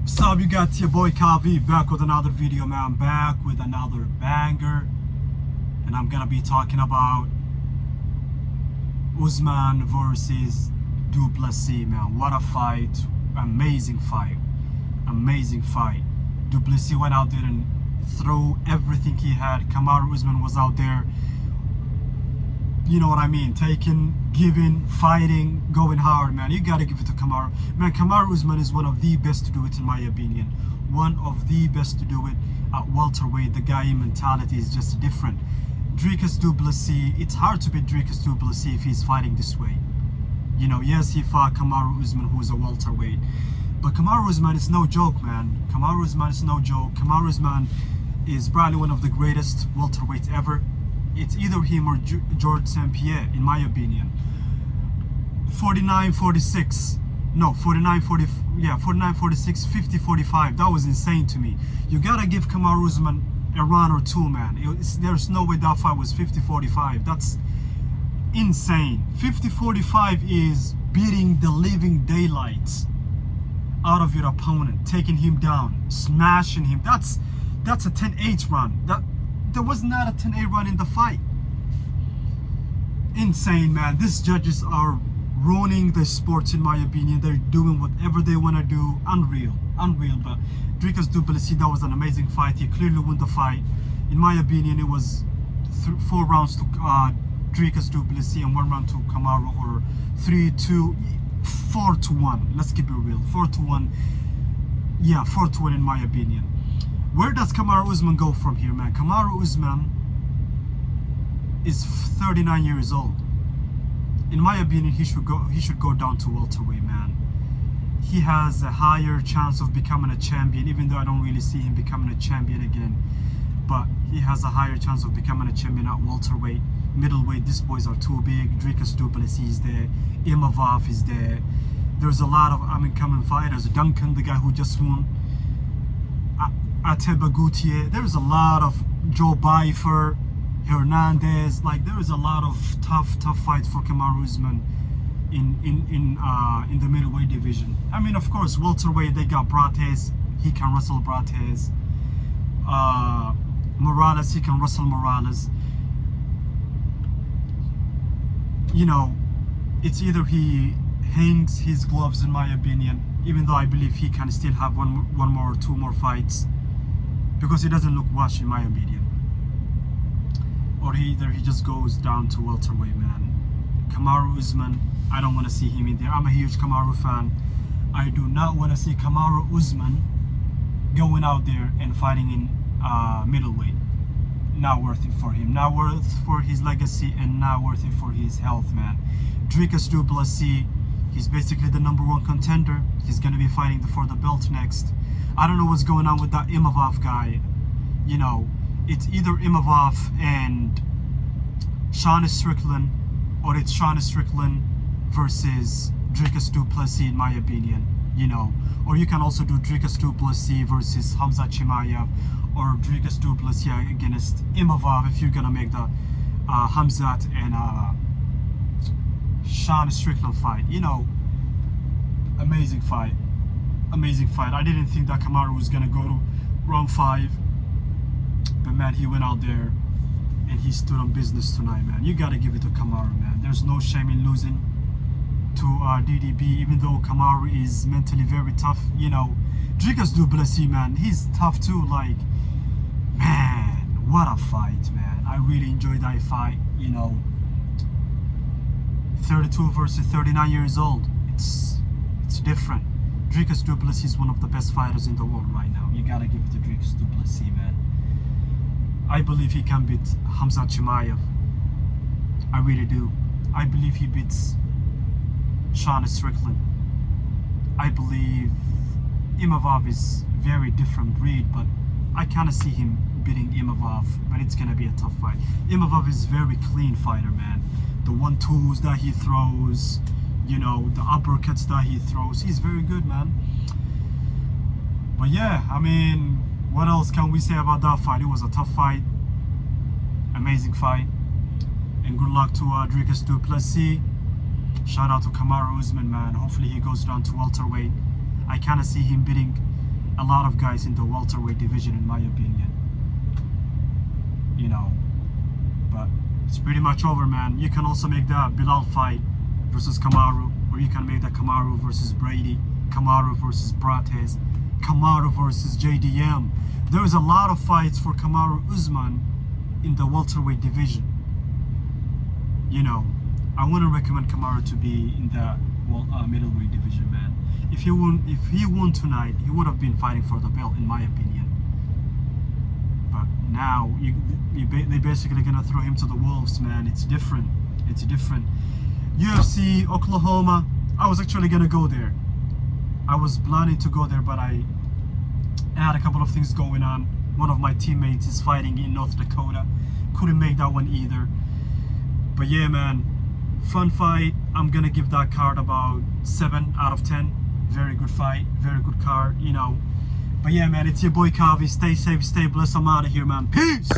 What's up, you got your boy Kavi back with another video, man. Back with another banger. And I'm gonna be talking about Usman versus Duplessis, man. What a fight. Amazing fight. Amazing fight. Duplessis went out there and threw everything he had. Kamaru Usman was out there, you know what I mean, taking, giving, fighting, going hard, man. You gotta give it to Kamaru. Man, Kamaru Usman is one of the best to do it, in my opinion. One of the best to do it at welterweight. The guy mentality is just different. Dricus Duplessis, it's hard to beat Dricus Duplessis if he's fighting this way. You know, yes, he fought Kamaru Usman, who is a welterweight. But Kamaru Usman is no joke, man. Kamaru Usman is no joke. Kamaru Usman is probably one of the greatest welterweights ever. It's either him or George St. Pierre, in my opinion. 49-46. No, 49-40. Yeah, 49-46, 50-45. That was insane to me. You gotta give Kamaru Usman a round or two, man. There's no way that fight was 50-45. That's insane. 50-45 is beating the living daylights out of your opponent, taking him down, smashing him. That's a 10-8 run. There was not a 10-8 run in the fight. Insane, man. These judges are ruining the sports, in my opinion. They're doing whatever they want to do. Unreal. But Dricus Duplessis, that was an amazing fight. He clearly won the fight. In my opinion, it was 4 rounds to Dricus Duplessis and 1 round to Kamaru, or 3-2, 4-1. Let's keep it real. 4-1. Yeah, 4-1 in my opinion. Where does Kamaru Usman go from here, man? Kamaru Usman is 39 years old. In my opinion, he should go down to welterweight, man. He has a higher chance of becoming a champion, even though I don't really see him becoming a champion again. But he has a higher chance of becoming a champion at welterweight. Middleweight, these boys are too big. Dricus Duplessis is there. Imavov is there. There's a lot of up-and-coming fighters. Duncan, the guy who just won. Ateba Gutier. There's a lot of Joe Bifer, Hernandez. Like, there is a lot of tough fights for Kamaru Usman in the middleweight division. I mean, of course, welterweight, they got Brates. He can wrestle Brates. Morales, he can wrestle Morales. You know, it's either he hangs his gloves, in my opinion, even though I believe he can still have one more or 2 more fights, because he doesn't look washed, in my opinion. Or either he just goes down to welterweight, man. Kamaru Usman, I don't want to see him in there. I'm a huge Kamaru fan. I do not want to see Kamaru Usman going out there and fighting in middleweight. Not worth it for him. Not worth for his legacy, and not worth it for his health, man. Dricus Duplessis, he's basically the #1 contender. He's going to be fighting for the belt next. I don't know what's going on with that Imavov guy. You know, it's either Imavov and Sean Strickland, or it's Sean Strickland versus Dricus Duplessis, in my opinion. You know, or you can also do Dricus Duplessis versus Hamza Chimaev, or Dricus Duplessis against Imavov, if you're gonna make the Hamzat and Sean Strickland fight. You know, amazing fight. I didn't think that Kamaru was gonna go to round 5, but man, he went out there and he stood on business tonight, man. You gotta give it to Kamaru, man. There's no shame in losing to DDP, even though Kamaru is mentally very tough. You know, Dricus Duplessis, man, he's tough too. Like, man, what a fight, man. I really enjoyed that fight. You know, 32 versus 39 years old. It's different. Dricus Duplessis is one of the best fighters in the world right now. You gotta give it to Dricus Duplessis, man. I believe he can beat Hamza Chimaev. I really do. I believe he beats Sean Strickland. I believe Imavov is very different breed, but I kind of see him beating Imavov, but it's gonna be a tough fight. Imavov is very clean fighter, man. The 1-2s that he throws, you know, the uppercuts that he throws, he's very good, man. But yeah, I mean, what else can we say about that fight? It was a tough fight, amazing fight, and good luck to Dricus Duplessis. Shout out to Kamaru Usman, man. Hopefully he goes down to welterweight. I kind of see him beating a lot of guys in the welterweight division, in my opinion. You know, but it's pretty much over, man. You can also make the Bilal fight versus Kamaru, or you can make the Kamaru versus Brady, Kamaru versus Brates, Kamaru versus JDM. There is a lot of fights for Kamaru Usman in the welterweight division. You know, I wouldn't recommend Kamaru to be in the middleweight division, man. If he won tonight, he would have been fighting for the belt, in my opinion. But now they basically gonna throw him to the wolves, man. It's different. It's different. UFC Oklahoma. I was actually gonna go there. I was planning to go there, but I had a couple of things going on. One of my teammates is fighting in North Dakota. Couldn't make that one either. But yeah, man, fun fight. I'm gonna give that card about 7 out of 10. Very good fight, very good card, you know. But yeah, man, it's your boy Kavi. Stay safe, stay blessed. I'm out of here, man. Peace.